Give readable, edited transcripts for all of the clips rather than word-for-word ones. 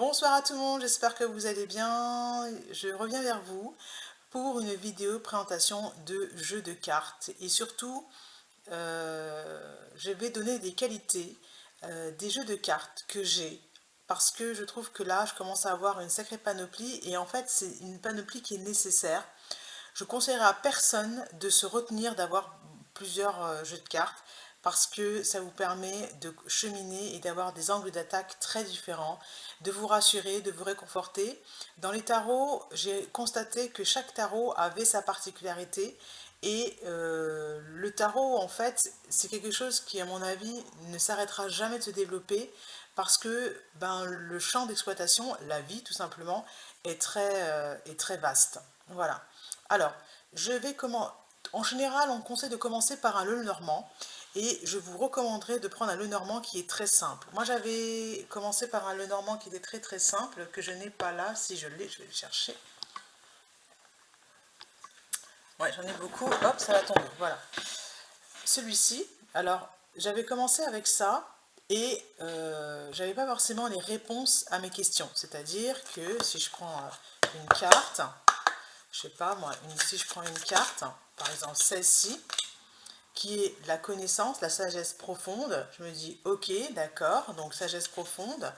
Bonsoir à tout le monde, j'espère que vous allez bien. Je reviens vers vous pour une vidéo présentation de jeux de cartes et surtout je vais donner des qualités des jeux de cartes que j'ai parce que je trouve que là je commence à avoir une sacrée panoplie et en fait c'est une panoplie qui est nécessaire. Je conseillerais à personne de se retenir d'avoir plusieurs jeux de cartes parce que ça vous permet de cheminer et d'avoir des angles d'attaque très différents, de vous rassurer, de vous réconforter. Dans les tarots, j'ai constaté que chaque tarot avait sa particularité et le tarot, en fait, c'est quelque chose qui, à mon avis, ne s'arrêtera jamais de se développer parce que le champ d'exploitation, la vie tout simplement, est très vaste. Voilà. Alors, en général, on conseille de commencer par un Lenormand et je vous recommanderais de prendre un Lenormand qui est très simple. Moi, j'avais commencé par un Lenormand qui était très très simple, que je n'ai pas là. Si je l'ai, je vais le chercher. Ouais, j'en ai beaucoup. Hop, ça va tomber. Voilà. Celui-ci, alors, j'avais commencé avec ça et j'avais pas forcément les réponses à mes questions. C'est-à-dire que si je prends une carte, je sais pas moi, si je prends une carte, par exemple celle-ci, qui est la connaissance, la sagesse profonde, je me dis ok, d'accord, donc sagesse profonde,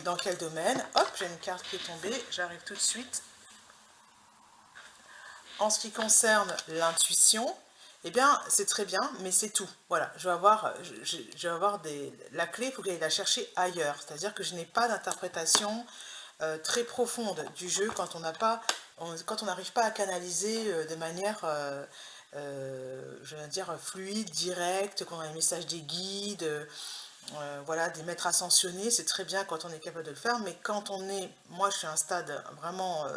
dans quel domaine? Hop, j'ai une carte qui est tombée, j'arrive tout de suite. En ce qui concerne l'intuition, eh bien c'est très bien, mais c'est tout. Voilà, je vais avoir la clé, il faut que j'aille la chercher ailleurs, c'est-à-dire que je n'ai pas d'interprétation très profonde du jeu quand on n'a pas, quand on n'arrive pas à canaliser de manière, je veux dire, fluide, directe, qu'on a un message des guides, voilà, des maîtres ascensionnés, c'est très bien quand on est capable de le faire, mais quand on est, moi je suis à un stade vraiment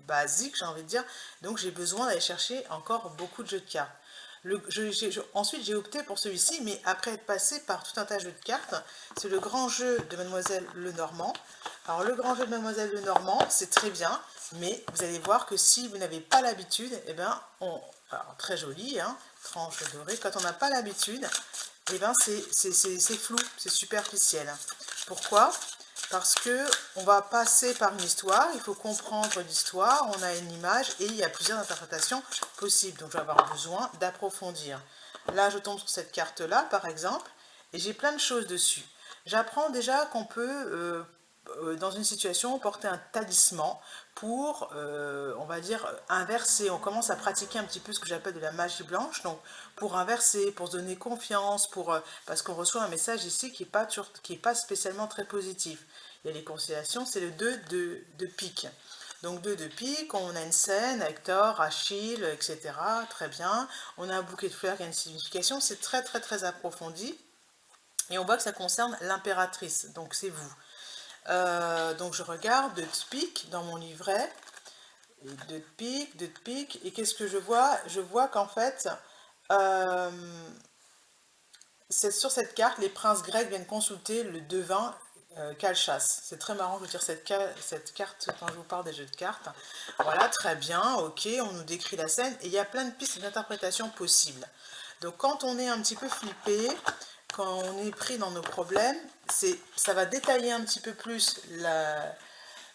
basique, j'ai envie de dire, donc j'ai besoin d'aller chercher encore beaucoup de jeux de cartes. Ensuite, j'ai opté pour celui-ci, mais après être passé par tout un tas de jeux de cartes, c'est le grand jeu de Mademoiselle Lenormand. Alors, le grand jeu de Mademoiselle Lenormand, c'est très bien, mais vous allez voir que si vous n'avez pas l'habitude, eh bien, alors, très joli, hein, tranche dorée, quand on n'a pas l'habitude, eh bien, c'est flou, c'est superficiel. Pourquoi? Parce que on va passer par une histoire, il faut comprendre l'histoire, on a une image et il y a plusieurs interprétations possibles. Donc je vais avoir besoin d'approfondir. Là, je tombe sur cette carte-là, par exemple, et j'ai plein de choses dessus. J'apprends déjà qu'on peut, dans une situation, porter un talisman pour, on va dire, inverser. On commence à pratiquer un petit peu ce que j'appelle de la magie blanche, donc pour inverser, pour se donner confiance, parce qu'on reçoit un message ici qui est pas spécialement très positif. Il y a les constellations, c'est le 2 de pique. Donc 2 de pique, on a une scène, Hector, Achille, etc. Très bien. On a un bouquet de fleurs qui a une signification, c'est très très très approfondi. Et on voit que ça concerne l'impératrice, donc c'est vous. Donc je regarde de pique dans mon livret, de pique, et qu'est-ce que je vois? Je vois qu'en fait, euh, sur cette carte, les princes grecs viennent consulter le devin Calchas. C'est très marrant de dire cette carte quand je vous parle des jeux de cartes. Voilà, très bien, ok, on nous décrit la scène, et il y a plein de pistes d'interprétation possibles. Donc quand on est un petit peu flippé, quand on est pris dans nos problèmes, ça va détailler un petit peu plus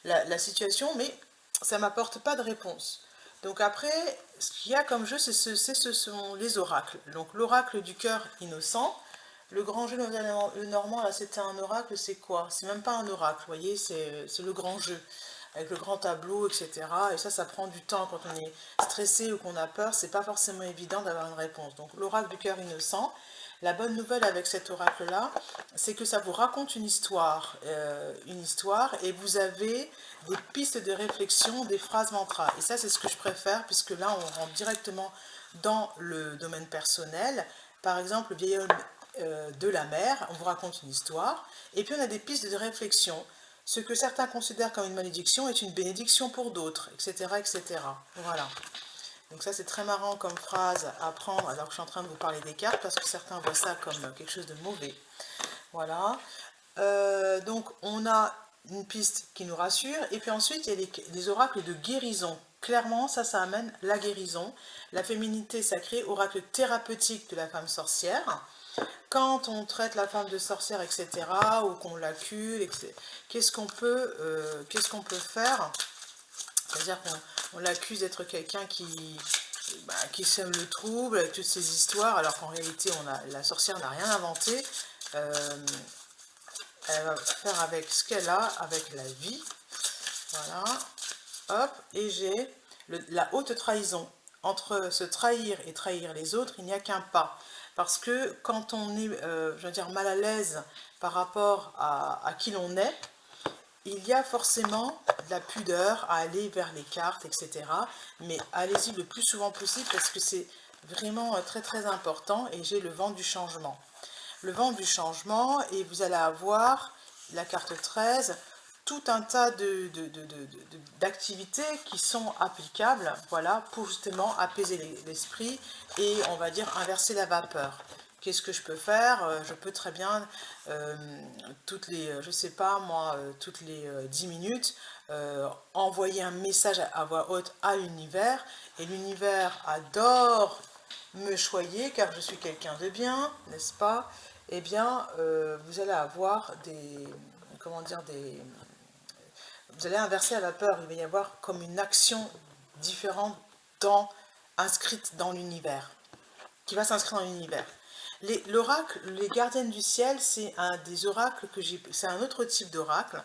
la situation, mais ça ne m'apporte pas de réponse. Donc après, ce qu'il y a comme jeu, ce sont les oracles. Donc l'oracle du cœur innocent, le grand jeu le normand, là c'était un oracle, c'est quoi? C'est même pas un oracle, vous voyez, c'est le grand jeu, avec le grand tableau, etc. Et ça prend du temps quand on est stressé ou qu'on a peur, c'est pas forcément évident d'avoir une réponse. Donc l'oracle du cœur innocent, la bonne nouvelle avec cet oracle-là, c'est que ça vous raconte une histoire, et vous avez des pistes de réflexion, des phrases mantras. Et ça, c'est ce que je préfère, puisque là, on rentre directement dans le domaine personnel. Par exemple, le vieil homme de la mer, on vous raconte une histoire, et puis on a des pistes de réflexion. Ce que certains considèrent comme une malédiction est une bénédiction pour d'autres, etc., etc. Voilà. Donc ça, c'est très marrant comme phrase à prendre alors que je suis en train de vous parler des cartes, parce que certains voient ça comme quelque chose de mauvais. Voilà. Donc on a une piste qui nous rassure, et puis ensuite il y a des oracles de guérison. Clairement, ça amène la guérison, la féminité sacrée, oracle thérapeutique de la femme sorcière. Quand on traite la femme de sorcière, etc., ou qu'on l'accuse, qu'est-ce qu'on peut faire? C'est-à-dire qu'on l'accuse d'être quelqu'un qui sème le trouble avec toutes ces histoires, alors qu'en réalité, la sorcière n'a rien inventé. Euh, Elle va faire avec ce qu'elle a, avec la vie. Voilà. Hop, et j'ai la haute trahison. Entre se trahir et trahir les autres, il n'y a qu'un pas. Parce que quand on est, je veux dire, mal à l'aise par rapport à qui l'on est, il y a forcément de la pudeur à aller vers les cartes, etc. Mais allez-y le plus souvent possible parce que c'est vraiment très très important. Et j'ai le vent du changement. Le vent du changement, et vous allez avoir la carte 13, tout un tas d'activités qui sont applicables, voilà, pour justement apaiser l'esprit et, on va dire, inverser la vapeur. Qu'est-ce que je peux faire? Je peux très bien, toutes les, je sais pas moi, toutes les 10 minutes, envoyer un message à voix haute à l'univers, et l'univers adore me choyer car je suis quelqu'un de bien, n'est-ce pas? Eh bien, vous allez avoir comment dire, vous allez inverser la vapeur, il va y avoir comme une action différente inscrite dans l'univers, qui va s'inscrire dans l'univers. L'oracle, les gardiennes du ciel, c'est un des oracles c'est un autre type d'oracle.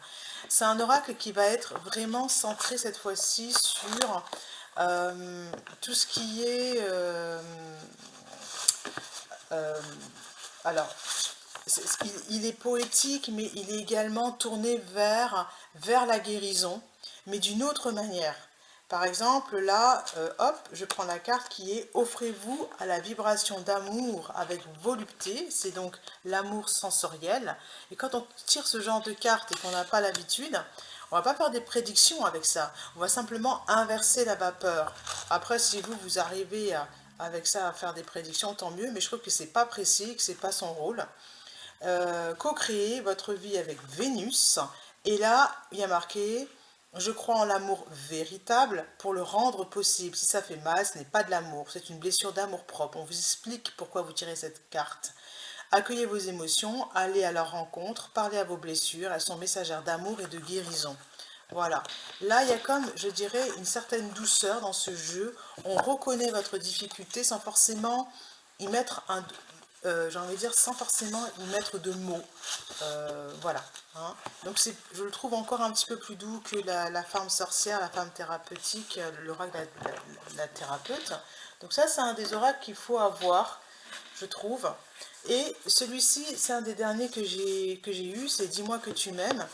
C'est un oracle qui va être vraiment centré cette fois-ci sur tout ce qui est euh, alors, il est poétique, mais il est également tourné vers la guérison, mais d'une autre manière. Par exemple, là, hop, je prends la carte qui est «Offrez-vous à la vibration d'amour avec volupté», c'est donc l'amour sensoriel. Et quand on tire ce genre de carte et qu'on n'a pas l'habitude, on va pas faire des prédictions avec ça, on va simplement inverser la vapeur. Après, si vous arrivez avec ça à faire des prédictions, tant mieux, mais je trouve que c'est pas précis, que c'est pas son rôle. Co-créer votre vie avec Vénus. Et là, il y a marqué «Je crois en l'amour véritable pour le rendre possible. Si ça fait mal, ce n'est pas de l'amour, c'est une blessure d'amour-propre». On vous explique pourquoi vous tirez cette carte. Accueillez vos émotions, allez à leur rencontre, parlez à vos blessures, elles sont messagères d'amour et de guérison. Voilà. Là, il y a comme, je dirais, une certaine douceur dans ce jeu. On reconnaît votre difficulté sans forcément y mettre j'ai envie de dire, sans forcément y mettre de mots. Voilà. Hein. Donc, je le trouve encore un petit peu plus doux que la femme sorcière, la femme thérapeutique, l'oracle de la thérapeute. Donc ça, c'est un des oracles qu'il faut avoir, je trouve. Et celui-ci, c'est un des derniers que j'ai eu, c'est «Dis-moi que tu m'aimes».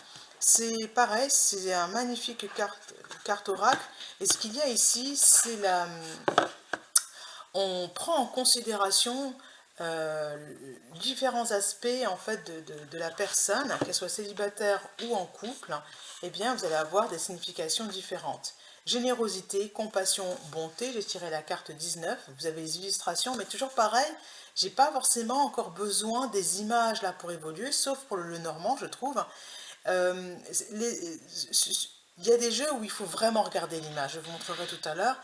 C'est pareil, c'est un magnifique carte oracle. Et ce qu'il y a ici, c'est on prend en considération différents aspects en fait de la personne, qu'elle soit célibataire ou en couple. Eh bien, vous allez avoir des significations différentes. Générosité, compassion, bonté, j'ai tiré la carte 19, vous avez les illustrations, mais toujours pareil, j'ai pas forcément encore besoin des images là pour évoluer, sauf pour le normand, je trouve. Euh, il y a des jeux où il faut vraiment regarder l'image, je vous montrerai tout à l'heure.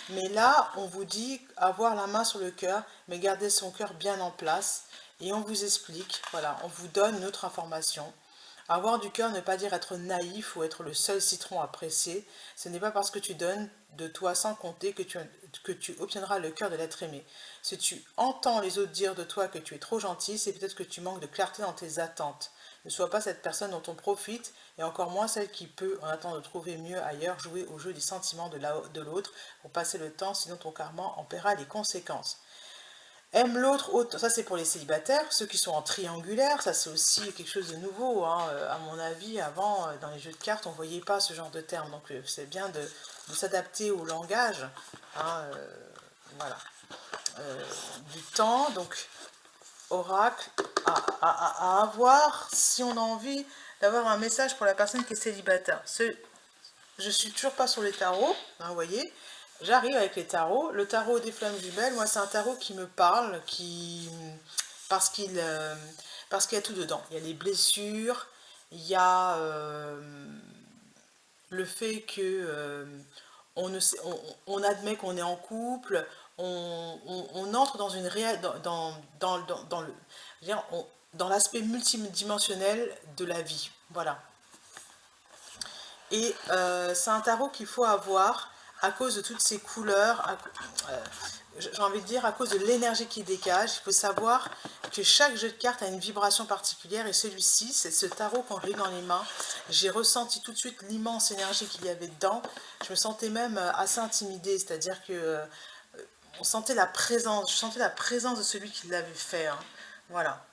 Mais là, on vous dit avoir la main sur le cœur, mais garder son cœur bien en place. Et on vous explique, voilà, on vous donne une autre information. Avoir du cœur ne veut pas dire être naïf ou être le seul citron apprécié. Ce n'est pas parce que tu donnes de toi sans compter que tu obtiendras le cœur de l'être aimé. Si tu entends les autres dire de toi que tu es trop gentil, c'est peut-être que tu manques de clarté dans tes attentes. Ne sois pas cette personne dont on profite, et encore moins celle qui peut, en attendant de trouver mieux ailleurs, jouer au jeu des sentiments de l'autre pour passer le temps, sinon ton karma en paiera les conséquences. Aime l'autre, ça c'est pour les célibataires, ceux qui sont en triangulaire, ça c'est aussi quelque chose de nouveau, hein. À mon avis, avant, dans les jeux de cartes, on ne voyait pas ce genre de terme, donc c'est bien de s'adapter au langage, hein, voilà. Du temps, donc oracle à avoir si on a envie d'avoir un message pour la personne qui est célibataire. Je suis toujours pas sur les tarots, hein, vous voyez. J'arrive avec les tarots. Le tarot des flammes jumelles, moi c'est un tarot qui me parle, parce parce qu'il y a tout dedans. Il y a les blessures, il y a le fait que on, ne sait- on admet qu'on est en couple, on entre dans une dans le... dans l'aspect multidimensionnel de la vie. Voilà. Et c'est un tarot qu'il faut avoir à cause de toutes ces couleurs, j'ai envie de dire à cause de l'énergie qu'il dégage. Il faut savoir que chaque jeu de cartes a une vibration particulière et celui-ci, c'est ce tarot quand je l'ai dans les mains, j'ai ressenti tout de suite l'immense énergie qu'il y avait dedans. Je me sentais même assez intimidée, c'est-à-dire que on sentait la présence, je sentais la présence de celui qui l'avait fait, hein. Voilà.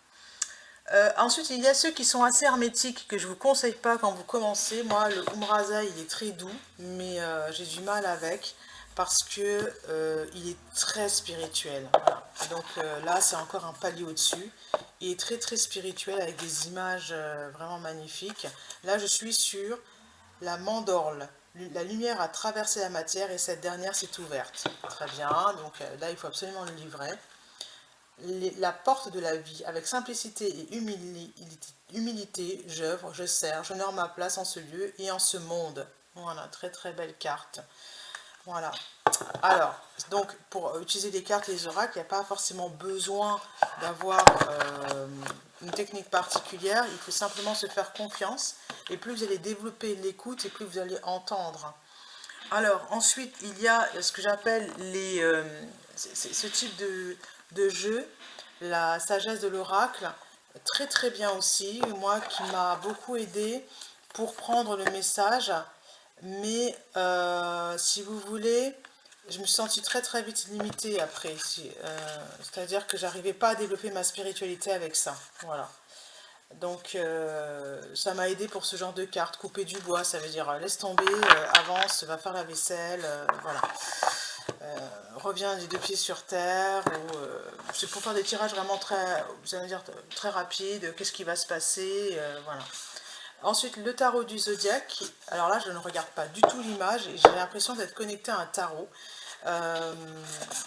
Ensuite, il y a ceux qui sont assez hermétiques, que je ne vous conseille pas quand vous commencez. Moi, le Umbraza, il est très doux, mais j'ai du mal avec, parce que il est très spirituel. Voilà. Donc là, c'est encore un palier au-dessus. Il est très très spirituel, avec des images vraiment magnifiques. Là, je suis sur la mandorle. La lumière a traversé la matière et cette dernière s'est ouverte. Très bien, donc là, il faut absolument le livrer. La porte de la vie, avec simplicité et humilité, j'œuvre, je sers, j'honore ma place en ce lieu et en ce monde. Voilà, très très belle carte. Voilà. Alors, donc, pour utiliser les cartes et les oracles, il n'y a pas forcément besoin d'avoir une technique particulière, il faut simplement se faire confiance, et plus vous allez développer l'écoute, et plus vous allez entendre. Alors, ensuite, il y a ce que j'appelle ce type de jeu, la sagesse de l'oracle, très très bien aussi, moi qui m'a beaucoup aidé pour prendre le message, mais si vous voulez, je me suis sentie très très vite limitée après, c'est-à-dire que j'arrivais pas à développer ma spiritualité avec ça, voilà. Donc ça m'a aidé pour ce genre de carte. Couper du bois, ça veut dire laisse tomber, avance, va faire la vaisselle, voilà. Reviens les deux pieds sur terre, ou c'est pour faire des tirages vraiment très, vous allez dire, très rapides, qu'est-ce qui va se passer, voilà. Ensuite, le tarot du zodiaque. Alors là, je ne regarde pas du tout l'image et j'ai l'impression d'être connectée à un tarot. Euh,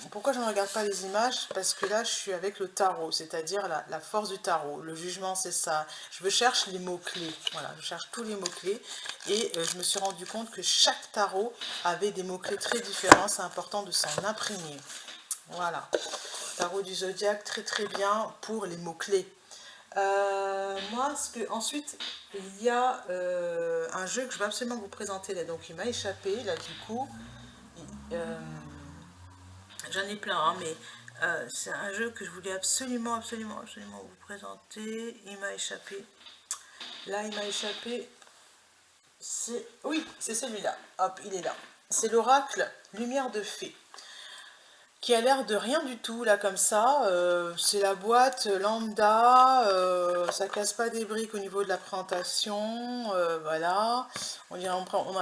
Pourquoi je ne regarde pas les images? Parce que là, je suis avec le tarot, c'est-à-dire la force du tarot. Le jugement, c'est ça. Je cherche les mots-clés. Voilà, je cherche tous les mots-clés. Et je me suis rendu compte que chaque tarot avait des mots-clés très différents. C'est important de s'en imprégner. Voilà. Tarot du zodiaque, très très bien pour les mots-clés. Ensuite, il y a un jeu que je vais absolument vous présenter là. Donc, il m'a échappé, là, du coup. Euh, J'en ai plein, hein, mais c'est un jeu que je voulais absolument vous présenter. Il m'a échappé. Là, il m'a échappé. Oui, c'est celui-là. Hop, il est là. C'est l'oracle Lumière de Fée, qui a l'air de rien du tout, là, comme ça. C'est la boîte lambda, ça casse pas des briques au niveau de la présentation, voilà.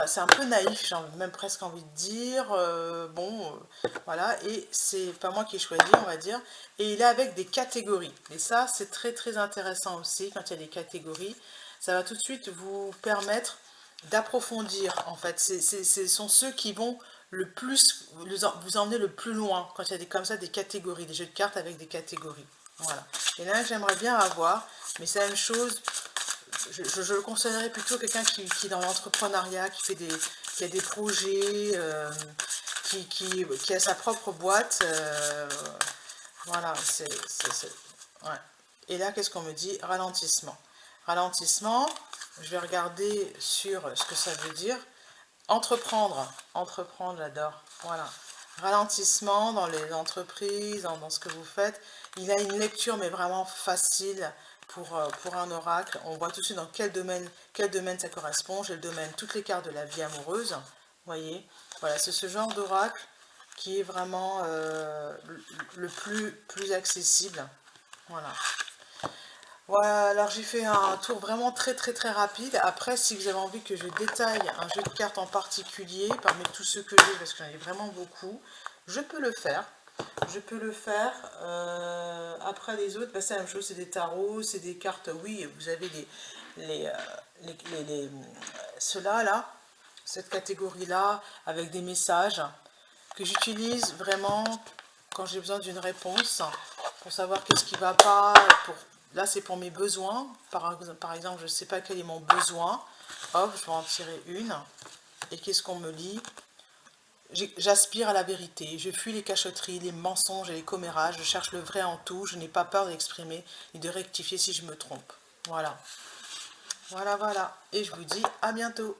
C'est un peu naïf, j'ai même presque envie de dire, voilà, et c'est pas moi qui ai choisi, on va dire, et il est avec des catégories, et ça, c'est très très intéressant aussi, quand il y a des catégories, ça va tout de suite vous permettre d'approfondir, en fait, ce sont ceux qui vont le plus, vous emmenez le plus loin quand il y a comme ça des catégories, des jeux de cartes avec des catégories. Voilà. Il y en a un que j'aimerais bien avoir, mais c'est la même chose. Je le conseillerais plutôt quelqu'un qui est dans l'entrepreneuriat, qui a des projets, qui a sa propre boîte. Voilà. Ouais. Et là, qu'est-ce qu'on me dit? Ralentissement. Ralentissement, je vais regarder sur ce que ça veut dire. Entreprendre, j'adore, voilà. Ralentissement dans les entreprises, dans ce que vous faites. Il a une lecture, mais vraiment facile pour un oracle. On voit tout de suite dans quel domaine ça correspond. J'ai le domaine, toutes les cartes de la vie amoureuse, vous voyez. Voilà, c'est ce genre d'oracle qui est vraiment le plus accessible. Voilà. Voilà, alors j'ai fait un tour vraiment très très très rapide. Après, si vous avez envie que je détaille un jeu de cartes en particulier, parmi tous ceux que j'ai, parce que j'en ai vraiment beaucoup, je peux le faire. Je peux le faire. Après les autres, bah, c'est la même chose, c'est des tarots, c'est des cartes, oui, vous avez ceux-là, là, cette catégorie-là, avec des messages que j'utilise vraiment quand j'ai besoin d'une réponse, pour savoir qu'est-ce qui ne va pas, là c'est pour mes besoins, par exemple je ne sais pas quel est mon besoin, hop je vais en tirer une, et qu'est-ce qu'on me lit? j'aspire à la vérité, je fuis les cachotteries, les mensonges et les commérages, je cherche le vrai en tout, je n'ai pas peur d'exprimer et de rectifier si je me trompe. Voilà, voilà, voilà. Et je vous dis à bientôt.